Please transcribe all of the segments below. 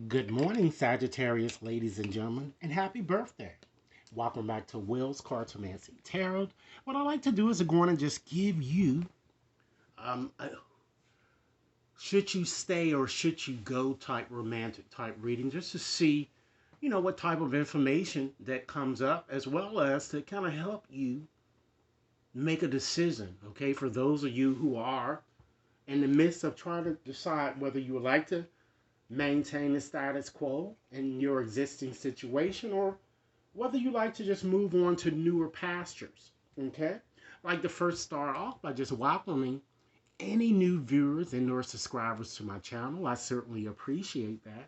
Good morning, Sagittarius, ladies and gentlemen, and happy birthday. Welcome back to Will's Cartomancy Tarot. What I like to do is go on and just give you a should you stay or should you go type romantic type reading just to see, what type of information that comes up as well as to kind of help you make a decision, okay? For those of you who are in the midst of trying to decide whether you would like to maintain the status quo in your existing situation or whether you like to just move on to newer pastures. Okay? Like to first start off by just welcoming any new viewers and or subscribers to my channel. I certainly appreciate that.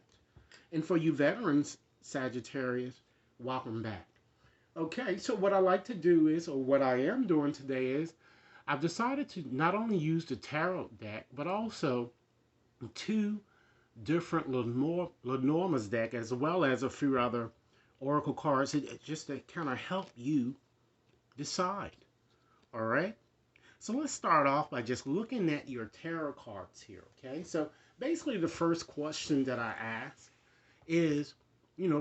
And for you veterans, Sagittarius, welcome back. Okay, so what I like to do is, or what I am doing today is, I've decided to not only use the tarot deck, but also two different Lenormand's deck as well as a few other oracle cards just to kind of help you decide. All right. So let's start off by just looking at your tarot cards here. Okay. So basically, the first question that I ask is,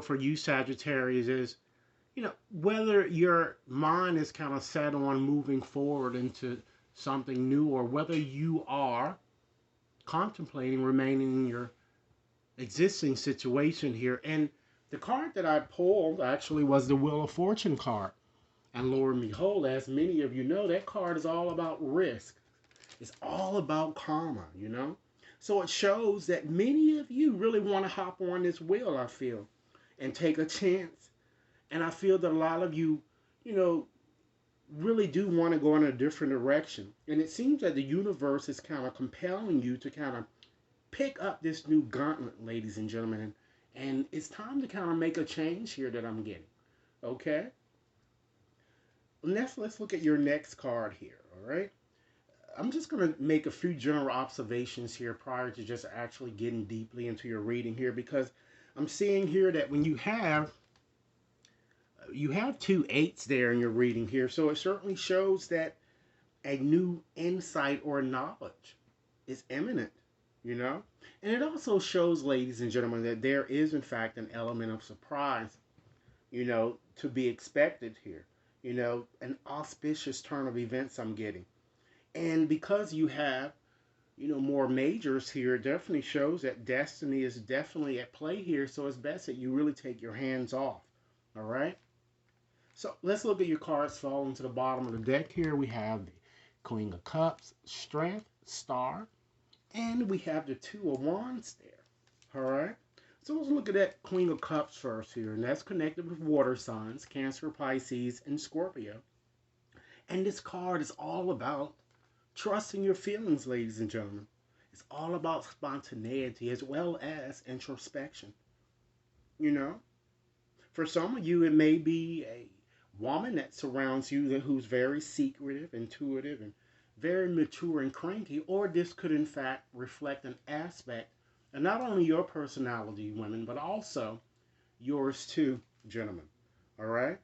for you Sagittarius, is, whether your mind is kind of set on moving forward into something new or whether you are contemplating remaining in your existing situation here. And the card that I pulled actually was the Wheel of Fortune card. And lo and behold, as many of you know, that card is all about risk. It's all about karma. So it shows that many of you really want to hop on this wheel, I feel, and take a chance. And I feel that a lot of you, you know, really do want to go in a different direction. And it seems that the universe is kind of compelling you to kind of pick up this new gauntlet, ladies and gentlemen. And it's time to kind of make a change here that I'm getting. Okay? Let's look at your next card here, all right? I'm just going to make a few general observations here prior to just actually getting deeply into your reading here because I'm seeing here that when you have two eights there in your reading here, so it certainly shows that a new insight or knowledge is imminent, you know? And it also shows, ladies and gentlemen, that there is, in fact, an element of surprise, to be expected here. An auspicious turn of events I'm getting. And because you have, more majors here, it definitely shows that destiny is definitely at play here. So it's best that you really take your hands off. All right? So let's look at your cards falling to the bottom of the deck here. We have the Queen of Cups, Strength, Star, and we have the Two of Wands there. All right? So let's look at that Queen of Cups first here, and that's connected with water signs, Cancer, Pisces, and Scorpio. And this card is all about trusting your feelings, ladies and gentlemen. It's all about spontaneity as well as introspection. You know, for some of you, it may be a woman that surrounds you who's very secretive, intuitive, and very mature and cranky, or this could in fact reflect an aspect of not only your personality, women, but also yours too, gentlemen. All right?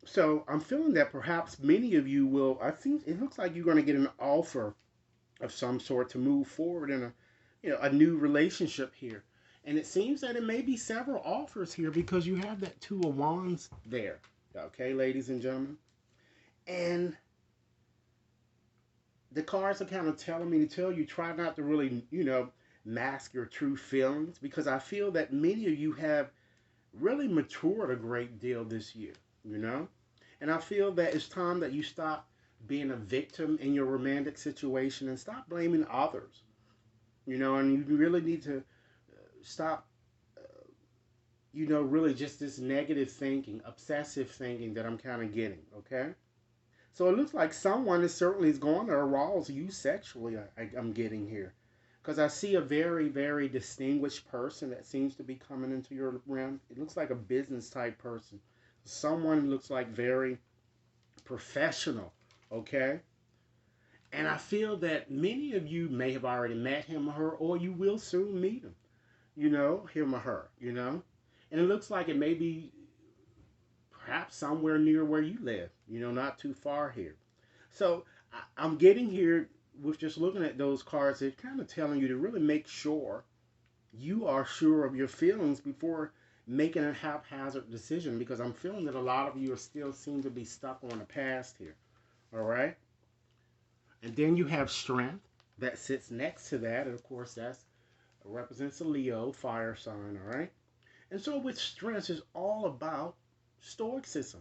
So I'm feeling that perhaps many of you will, I think it looks like you're going to get an offer of some sort to move forward in a new relationship here. And it seems that it may be several offers here because you have that Two of Wands there. Okay, ladies and gentlemen. And the cards are kind of telling me to tell you try not to really, mask your true feelings because I feel that many of you have really matured a great deal this year. And I feel that it's time that you stop being a victim in your romantic situation and stop blaming others. And you really need to stop, really just this negative thinking, obsessive thinking that I'm kind of getting, okay? So it looks like someone is certainly going to arouse you sexually, I'm getting here. Because I see a very, very distinguished person that seems to be coming into your realm. It looks like a business type person. Someone looks like very professional, okay? And I feel that many of you may have already met him or her, or you will soon meet him, him or her. And it looks like it may be perhaps somewhere near where you live, not too far here. So I'm getting here with just looking at those cards, they're kind of telling you to really make sure you are sure of your feelings before making a haphazard decision, because I'm feeling that a lot of you are still seem to be stuck on the past here. All right. And then you have strength that sits next to that. And of course, that represents a Leo fire sign. All right. And so with strength, it's all about stoicism,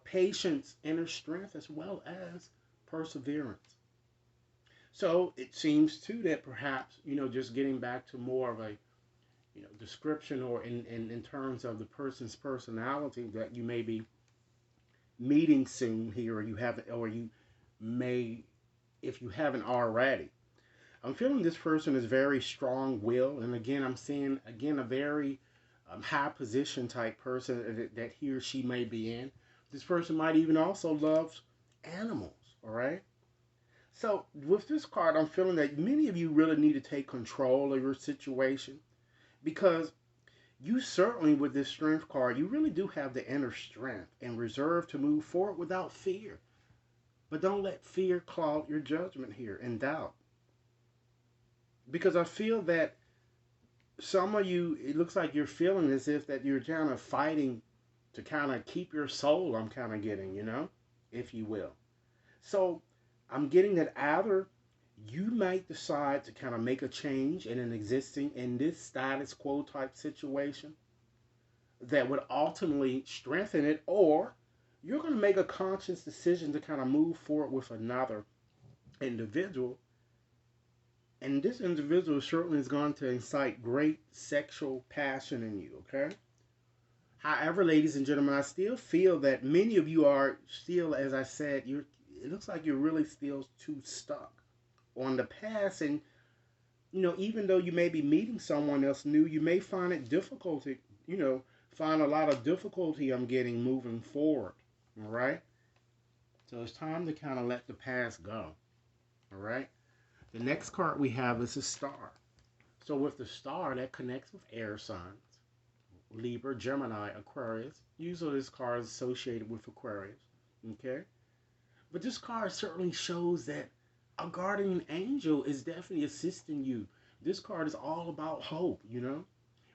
patience, inner strength, as well as perseverance. So it seems too that perhaps, just getting back to more of a, description, or in terms of the person's personality that you may be meeting soon here, or you haven't, or you may, if you haven't already. I'm feeling this person is very strong will, and again, I'm seeing again a very high position type person that he or she may be in. This person might even also love animals. All right. So with this card, I'm feeling that many of you really need to take control of your situation, because you certainly, with this strength card, you really do have the inner strength and reserve to move forward without fear. But don't let fear cloud your judgment here and doubt. Because I feel that some of you, it looks like you're feeling as if that you're kind of fighting to kind of keep your soul, I'm kind of getting, if you will. So I'm getting that either you might decide to kind of make a change in an existing, in this status quo type situation that would ultimately strengthen it, or you're going to make a conscious decision to kind of move forward with another individual. And this individual certainly is going to incite great sexual passion in you, okay? However, ladies and gentlemen, I still feel that many of you are still, as I said, it looks like you're really still too stuck on the past. And, even though you may be meeting someone else new, you may find it difficult to, find a lot of difficulty I'm getting moving forward. All right? So it's time to kind of let the past go. All right? The next card we have is a star. So with the star, that connects with air signs. Libra, Gemini, Aquarius. Usually this card is associated with Aquarius. Okay? But this card certainly shows that a guardian angel is definitely assisting you. This card is all about hope,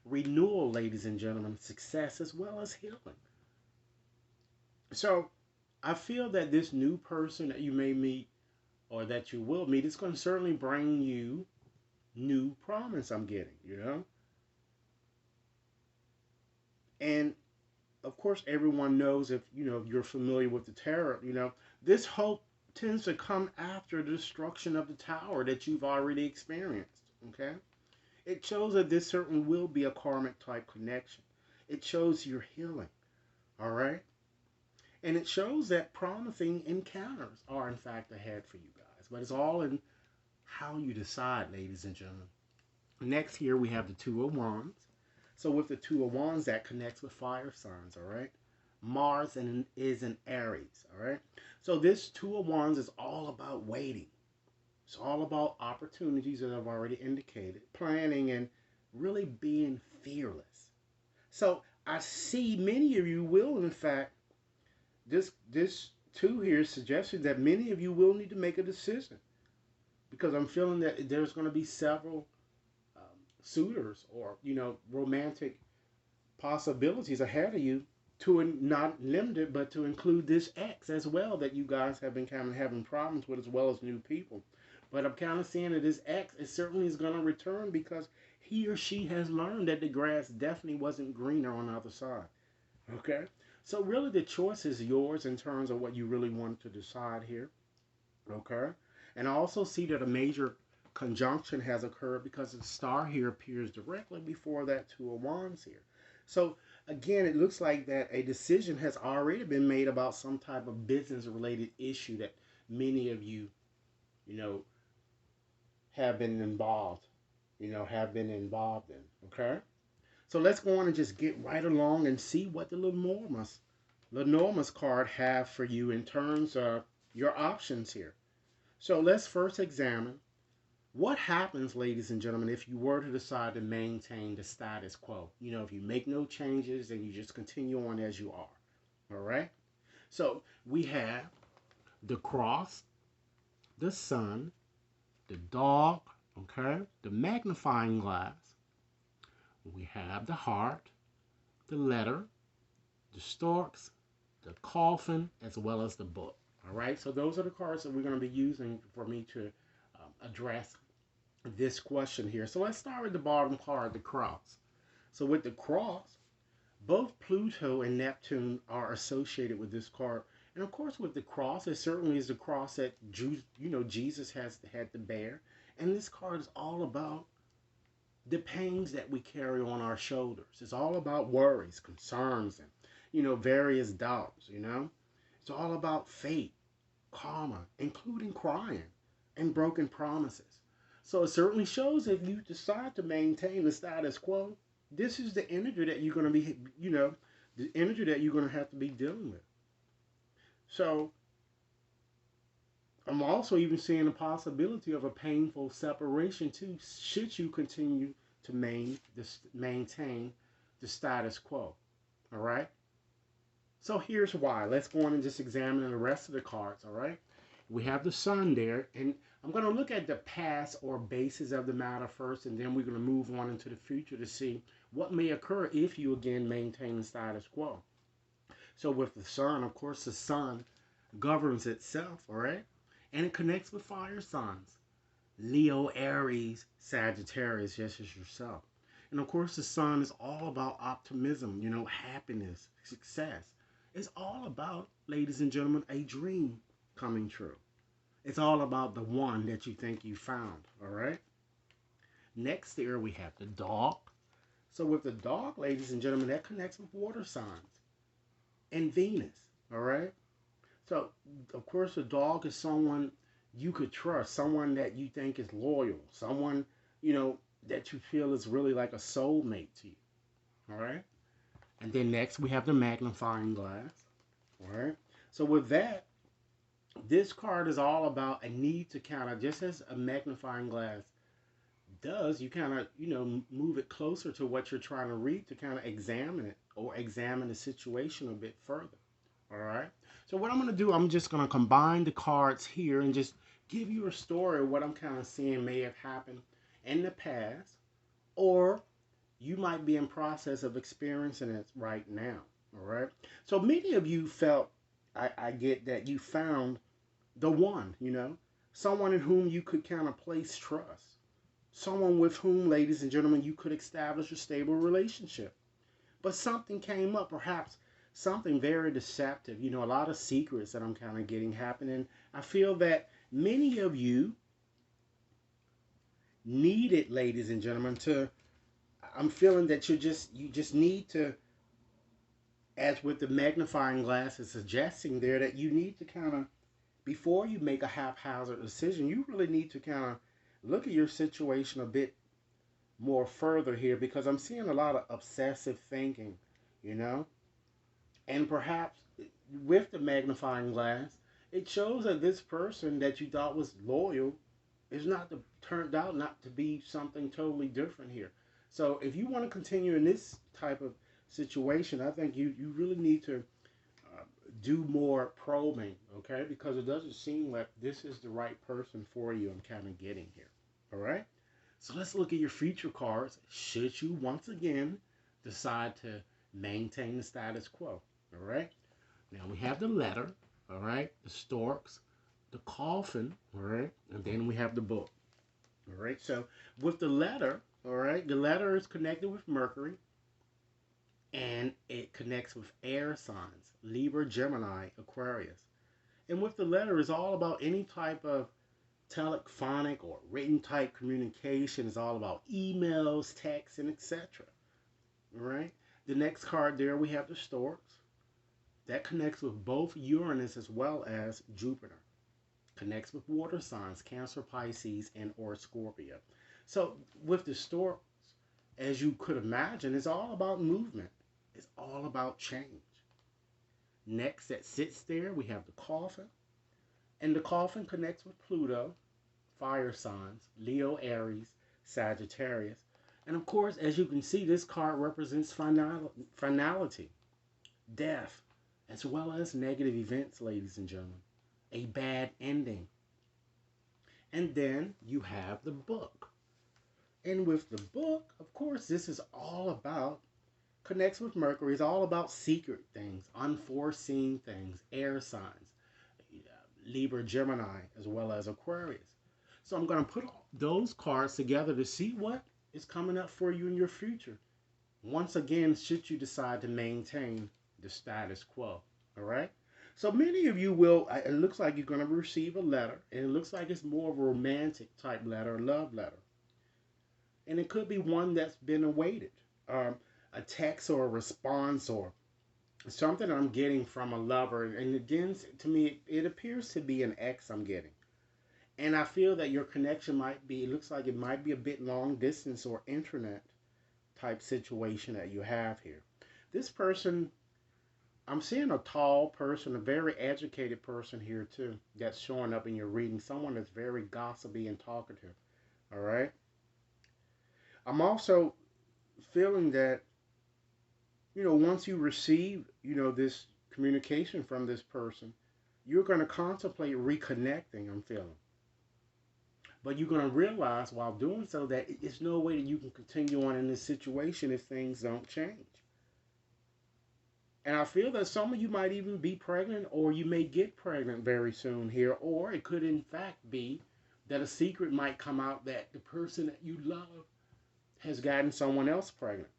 renewal, ladies and gentlemen, success, as well as healing. So I feel that this new person that you may meet, or that you will meet, is going to certainly bring you new promise, I'm getting. And of course, everyone knows, if you're familiar with the tarot, this hope tends to come after the destruction of the tower that you've already experienced. Okay, it shows that this certainly will be a karmic type connection. It shows your healing. All right, and it shows that promising encounters are in fact ahead for you guys. But it's all in how you decide, ladies and gentlemen. Next, here we have the Two of Wands. So with the Two of Wands, that connects with fire signs. All right, Mars is in Aries. All right, so this Two of Wands is all about waiting. It's all about opportunities that I've already indicated, planning, and really being fearless. So I see many of you will, in fact, this two here suggested that many of you will need to make a decision, because I'm feeling that there's going to be several suitors, or romantic possibilities ahead of you, to not limited, but to include this ex as well that you guys have been kind of having problems with, as well as new people. But I'm kind of seeing that this ex is certainly is going to return, because he or she has learned that the grass definitely wasn't greener on the other side. Okay? So really the choice is yours in terms of what you really want to decide here. Okay? And I also see that a major conjunction has occurred, because the star here appears directly before that Two of Wands here. So again, it looks like that a decision has already been made about some type of business related issue that many of you, you know, have been involved, in. Okay? So let's go on and just get right along and see what the Lenormand's card have for you in terms of your options here. So let's first examine what happens, ladies and gentlemen, if you were to decide to maintain the status quo. If you make no changes and you just continue on as you are. All right? So we have the cross, the sun, the dog, okay, the magnifying glass, we have the heart, the letter, the storks, the coffin, as well as the book. All right, so those are the cards that we're going to be using for me to address this question here. So let's start with the bottom card, the cross. So with the cross, both Pluto and Neptune are associated with this card. And of course, with the cross, it certainly is the cross that Jesus has had to bear. And this card is all about the pains that we carry on our shoulders. It's all about worries, concerns, and various doubts. It's all about fate, karma, including crying and broken promises. So it certainly shows if you decide to maintain the status quo, this is the energy that you're going to be, the energy that you're going to have to be dealing with. So I'm also even seeing the possibility of a painful separation too, should you continue to maintain the status quo. All right. So here's why. Let's go on and just examine the rest of the cards. All right. We have the sun there, and I'm going to look at the past or basis of the matter first, and then we're going to move on into the future to see what may occur if you again maintain the status quo. So with the sun, of course, the sun governs itself, all right? And it connects with fire signs. Leo, Aries, Sagittarius, just as yourself. And of course, the sun is all about optimism, happiness, success. It's all about, ladies and gentlemen, a dream coming true. It's all about the one that you think you found, all right? Next there we have the dog. So with the dog, ladies and gentlemen, that connects with water signs and Venus, all right? So, of course, the dog is someone you could trust, someone that you think is loyal, someone, that you feel is really like a soulmate to you, all right? And then next we have the magnifying glass, all right? So with that, this card is all about a need to kind of, just as a magnifying glass does, you kind of, move it closer to what you're trying to read to kind of examine it or examine the situation a bit further. All right. So what I'm going to do, I'm just going to combine the cards here and just give you a story of what I'm kind of seeing may have happened in the past, or you might be in process of experiencing it right now. All right. So many of you felt, I get that you found the one, someone in whom you could kind of place trust. Someone with whom, ladies and gentlemen, you could establish a stable relationship. But something came up, perhaps something very deceptive, a lot of secrets that I'm kind of getting happening. I feel that many of you need it, ladies and gentlemen, I'm feeling that you just need to, as with the magnifying glass is suggesting there, that you need to kind of, before you make a haphazard decision, you really need to kind of look at your situation a bit more further here, because I'm seeing a lot of obsessive thinking, and perhaps with the magnifying glass, it shows that this person that you thought was loyal is turned out not to be something totally different here. So if you want to continue in this type of situation, I think you really need to do more probing, okay? Because it doesn't seem like this is the right person for you. I'm kind of getting here, all right? So let's look at your future cards should you once again decide to maintain the status quo, all right? Now we have the letter, all right? The storks, the coffin, all right? And then we have the book, all right? So with the letter, all right, the letter is connected with Mercury, and it connects with air signs, Libra, Gemini, Aquarius. And with the letter, it's all about any type of telephonic or written type communication. Is all about emails, texts, and etc. All right. The next card there, we have the storks. That connects with both Uranus as well as Jupiter. Connects with water signs, Cancer, Pisces, and or Scorpio. So with the storks, as you could imagine, it's all about movement. It's all about change. Next that sits there, we have the coffin. And the coffin connects with Pluto, fire signs, Leo, Aries, Sagittarius. And of course, as you can see, this card represents finality, death, as well as negative events, ladies and gentlemen. A bad ending. And then you have the book. And with the book, of course, this is all about, connects with Mercury, it's all about secret things, unforeseen things, air signs, Libra, Gemini, as well as Aquarius. So I'm going to put those cards together to see what is coming up for you in your future. Once again, should you decide to maintain the status quo. All right? So many of you will, it looks like you're going to receive a letter, and it looks like it's more of a romantic type letter, love letter. And it could be one that's been awaited. A text or a response or something I'm getting from a lover. And again, to me, it appears to be an ex I'm getting. And I feel that your connection might be, it looks like it might be a bit long distance or internet type situation that you have here. This person, I'm seeing a tall person, a very educated person here too, that's showing up in your reading. Someone that's very gossipy and talkative. All right. I'm also feeling that, once you receive, this communication from this person, you're going to contemplate reconnecting, I'm feeling. But you're going to realize while doing so that it's no way that you can continue on in this situation if things don't change. And I feel that some of you might even be pregnant, or you may get pregnant very soon here, or it could in fact be that a secret might come out that the person that you love has gotten someone else pregnant.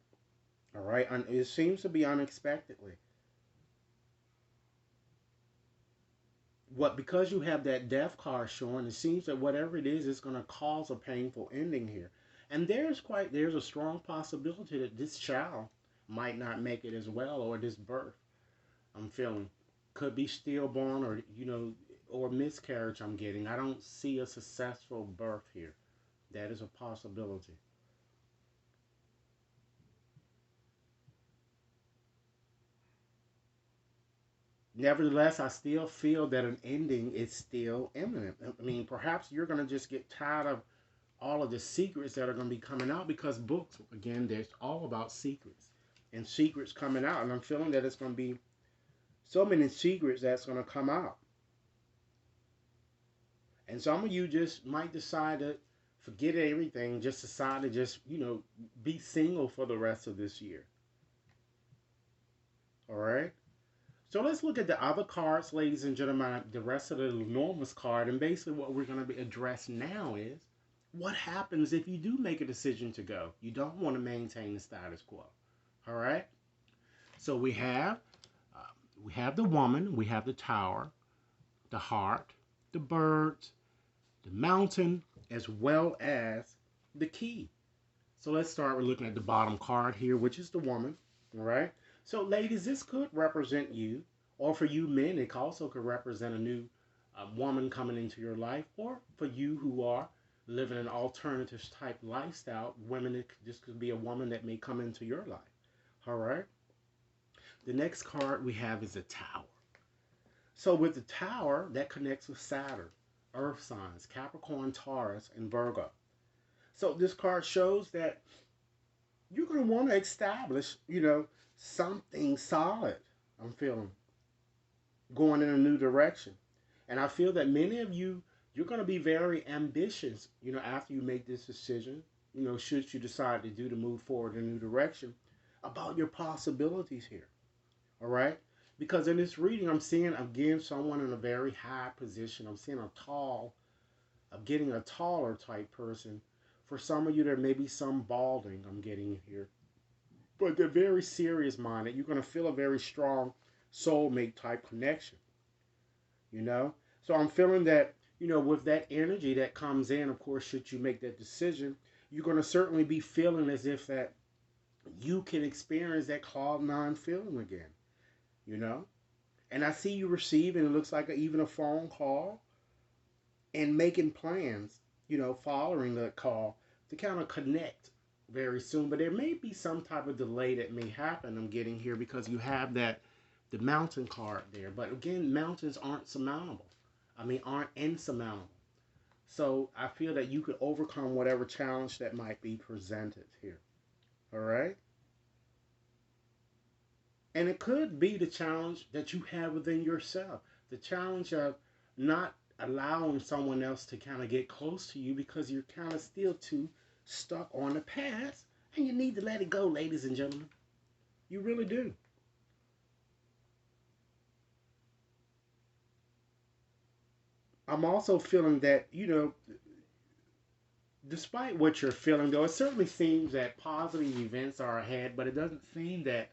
All right, and it seems to be unexpectedly. Because you have that death card showing, it seems that whatever it is, it's going to cause a painful ending here. And there's a strong possibility that this child might not make it as well, or this birth I'm feeling could be stillborn, or or miscarriage I'm getting. I don't see a successful birth here. That is a possibility. Nevertheless, I still feel that an ending is still imminent. I mean, perhaps you're going to just get tired of all of the secrets that are going to be coming out, because books, again, they're all about secrets and secrets coming out. And I'm feeling that it's going to be so many secrets that's going to come out. And some of you just might decide to forget everything, just decide to just, be single for the rest of this year. All right? So let's look at the other cards, ladies and gentlemen, the rest of the enormous card. And basically what we're going to be addressed now is what happens if you do make a decision to go. You don't want to maintain the status quo. All right? So we have the woman, we have the tower, the heart, the birds, the mountain, as well as the key. So let's start with looking at the bottom card here, which is the woman. All right? So, ladies, this could represent you, or for you men, it also could represent a new woman coming into your life, or for you who are living an alternative type lifestyle, women, this could be a woman that may come into your life. All right. The next card we have is a tower. So, with the tower, that connects with Saturn, Earth signs, Capricorn, Taurus, and Virgo. So, this card shows that you're going to want to establish, something solid. I'm feeling going in a new direction. And I feel that many of you, you're going to be very ambitious, after you make this decision, should you decide to move forward in a new direction, about your possibilities here. All right? Because in this reading, I'm seeing, again, someone in a very high position. I'm getting a taller type person. For some of you, there may be some balding I'm getting here. But they're very serious minded. You're going to feel a very strong soulmate type connection, you know? So I'm feeling that, with that energy that comes in, of course, should you make that decision, you're going to certainly be feeling as if that you can experience that cloud nine feeling again, you know? And I see you receiving, it looks like even a phone call, and making plans, following that call to kind of connect very soon. But there may be some type of delay that may happen, I'm getting here, because you have the mountain card there. But again, mountains aren't surmountable. Aren't insurmountable. So I feel that you could overcome whatever challenge that might be presented here. All right? And it could be the challenge that you have within yourself. The challenge of not allowing someone else to kind of get close to you because you're kind of still too stuck on the past, and you need to let it go, ladies and gentlemen. You really do. I'm also feeling that, despite what you're feeling, though, it certainly seems that positive events are ahead, but it doesn't seem that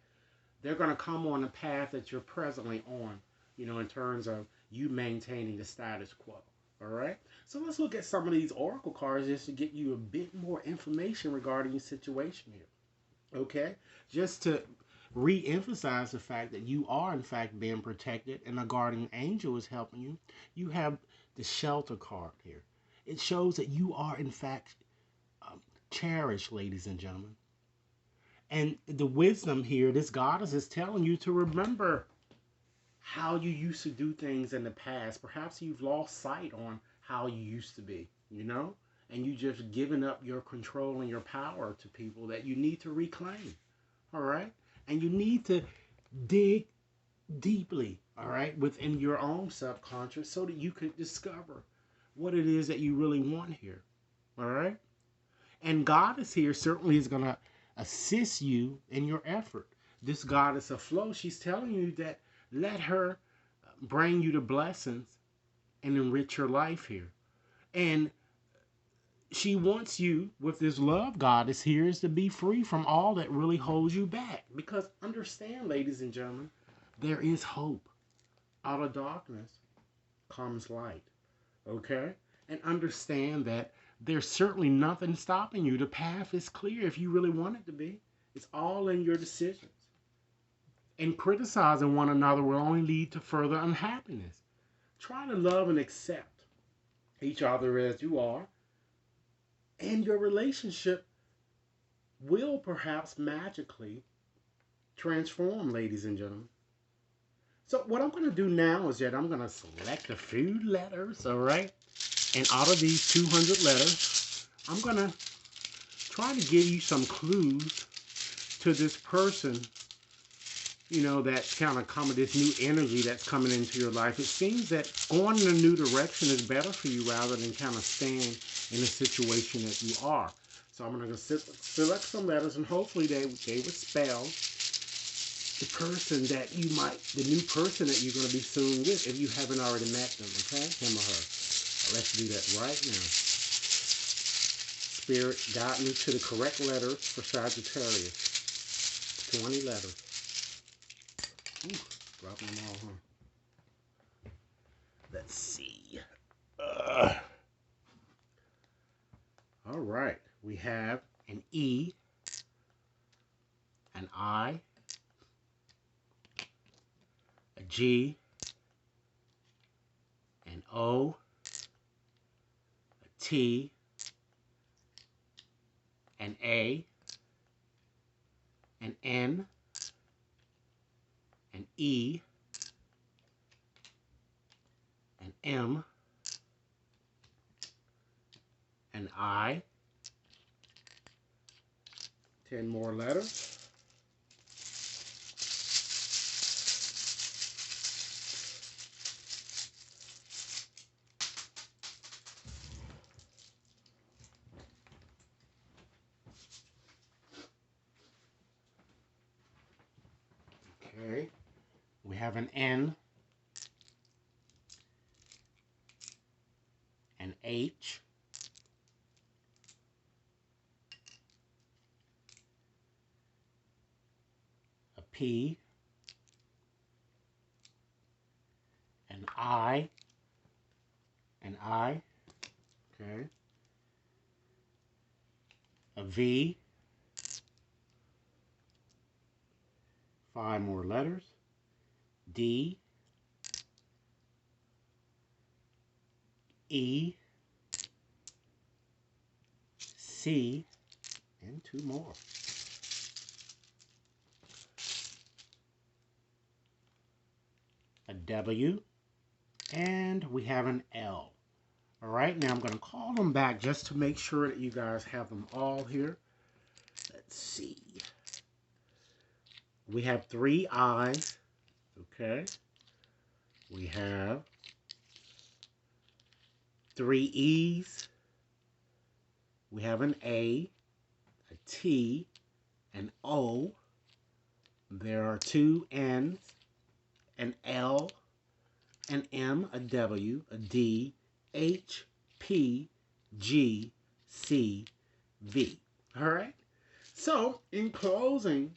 they're going to come on the path that you're presently on, in terms of you maintaining the status quo. All right? So let's look at some of these oracle cards just to get you a bit more information regarding your situation here. Okay? Just to re-emphasize the fact that you are in fact being protected and a guardian angel is helping you. You have the shelter card here. It shows that you are in fact cherished, ladies and gentlemen. And the wisdom here, this goddess is telling you to remember how you used to do things in the past. Perhaps you've lost sight on how you used to be, and you just given up your control and your power to people that you need to reclaim. All right? And you need to dig deeply, all right, within your own subconscious so that you can discover what it is that you really want here. All right? And Goddess here certainly is going to assist you in your effort. This Goddess of flow, she's telling you that let her bring you the blessings and enrich your life here. And she wants you, with this love goddess here, is to be free from all that really holds you back. Because understand, ladies and gentlemen, there is hope. Out of darkness comes light. Okay? And understand that there's certainly nothing stopping you. The path is clear if you really want it to be. It's all in your decisions. And criticizing one another will only lead to further unhappiness. Try to love and accept each other as you are. And your relationship will perhaps magically transform, ladies and gentlemen. So what I'm going to do now is that I'm going to select a few letters, all right? And out of these 200 letters, I'm going to try to give you some clues to this person, that's kind of coming, this new energy that's coming into your life. It seems that going in a new direction is better for you rather than kind of staying in the situation that you are. So I'm going to select some letters, and hopefully they would spell the person that the new person that you're going to be soon with if you haven't already met them, okay? Him or her. Let's do that right now. Spirit, guide me to the correct letters for Sagittarius. 20 letters. Ooh, dropping them all, huh? Let's see. All right. We have an E, an I, a G, an O, a T, an A, an N, an E, an M, an I, 10 more letters. Okay, we have an N, an H, a P, an I, okay, a V, 5 more letters, D, E, C, and 2 more. A W, and we have an L. All right, now I'm going to call them back just to make sure that you guys have them all here. Let's see. We have 3 I's, okay? We have Three E's. We have an A, a T, an O. There are two N's, an L, an M, a W, a D, H, P, G, C, V. All right? So, in closing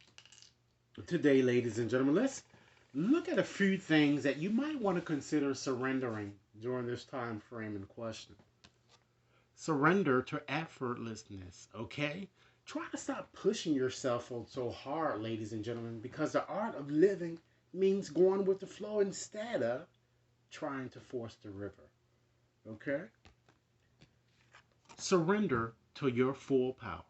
today, ladies and gentlemen, let's look at a few things that you might want to consider surrendering during this time frame in question. Surrender to effortlessness, okay? Try to stop pushing yourself so hard, ladies and gentlemen, because the art of living means going with the flow instead of trying to force the river, okay? Surrender to your full power.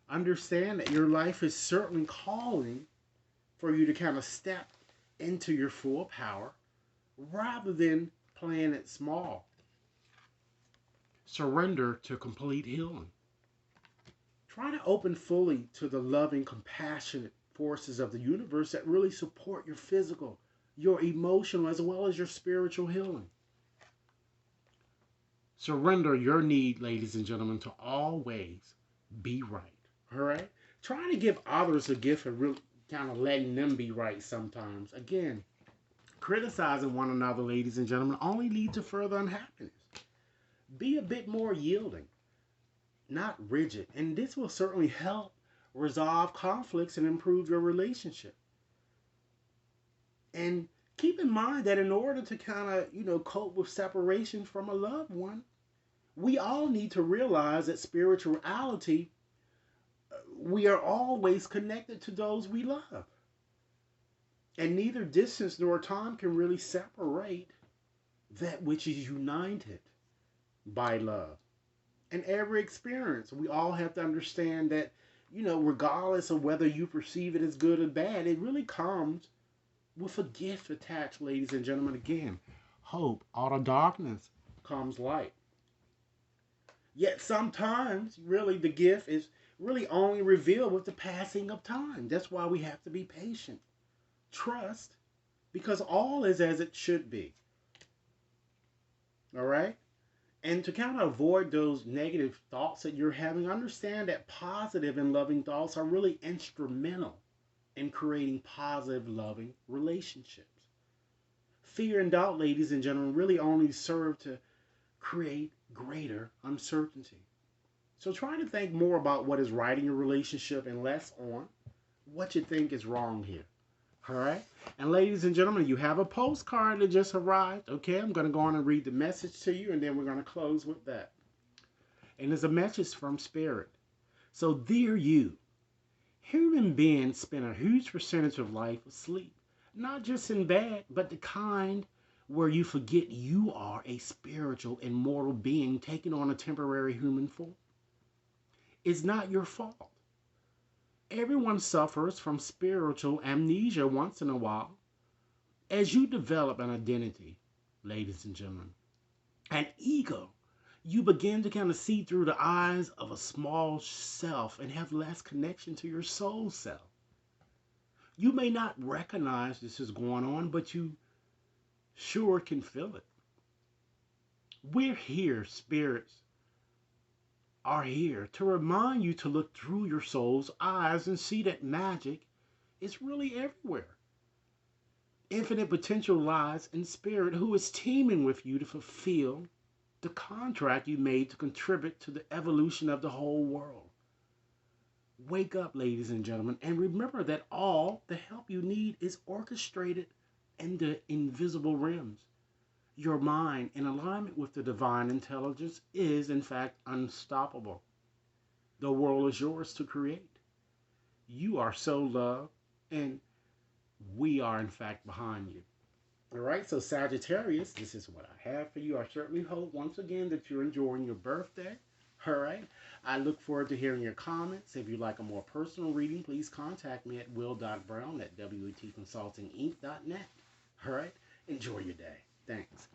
Understand that your life is certainly calling for you to kind of step into your full power rather than playing it small. Surrender to complete healing. Try to open fully to the loving, compassionate forces of the universe that really support your physical, your emotional, as well as your spiritual healing. Surrender your need, ladies and gentlemen, to always be right. All right? Try to give others a gift of really kind of letting them be right sometimes. Again, criticizing one another, ladies and gentlemen, only leads to further unhappiness. Be a bit more yielding, not rigid, and this will certainly help resolve conflicts and improve your relationship. And keep in mind that in order to kind of, cope with separation from a loved one, we all need to realize that spirituality, we are always connected to those we love. And neither distance nor time can really separate that which is united by love. And every experience, we all have to understand that, regardless of whether you perceive it as good or bad, it really comes with a gift attached, ladies and gentlemen. Again, hope. Out of darkness comes light. Yet sometimes, really, the gift is really only revealed with the passing of time. That's why we have to be patient. Trust, because all is as it should be. All right? And to kind of avoid those negative thoughts that you're having, understand that positive and loving thoughts are really instrumental in creating positive, loving relationships. Fear and doubt, ladies and gentlemen, really only serve to create greater uncertainty. So try to think more about what is right in your relationship and less on what you think is wrong here. All right? And ladies and gentlemen, you have a postcard that just arrived. Okay, I'm going to go on and read the message to you, and then we're going to close with that. And it's a message from Spirit. So, dear you, human beings spend a huge percentage of life asleep. Not just in bed, but the kind where you forget you are a spiritual, immortal being taking on a temporary human form. It's not your fault. Everyone suffers from spiritual amnesia once in a while. As you develop an identity, ladies and gentlemen, an ego, you begin to kind of see through the eyes of a small self and have less connection to your soul self. You may not recognize this is going on, but you sure can feel it. We're here, spirits are here to remind you to look through your soul's eyes and see that magic is really everywhere. Infinite potential lies in spirit, who is teaming with you to fulfill the contract you made to contribute to the evolution of the whole world. Wake up, ladies and gentlemen, and remember that all the help you need is orchestrated in the invisible realms. Your mind, in alignment with the divine intelligence, is in fact unstoppable. The world is yours to create. You are so loved, and we are in fact behind you. All right, so Sagittarius, this is what I have for you. I certainly hope once again that you're enjoying your birthday. All right, I look forward to hearing your comments. If you'd like a more personal reading, please contact me at will.brown@wetconsultinginc.net. All right, enjoy your day. Thanks.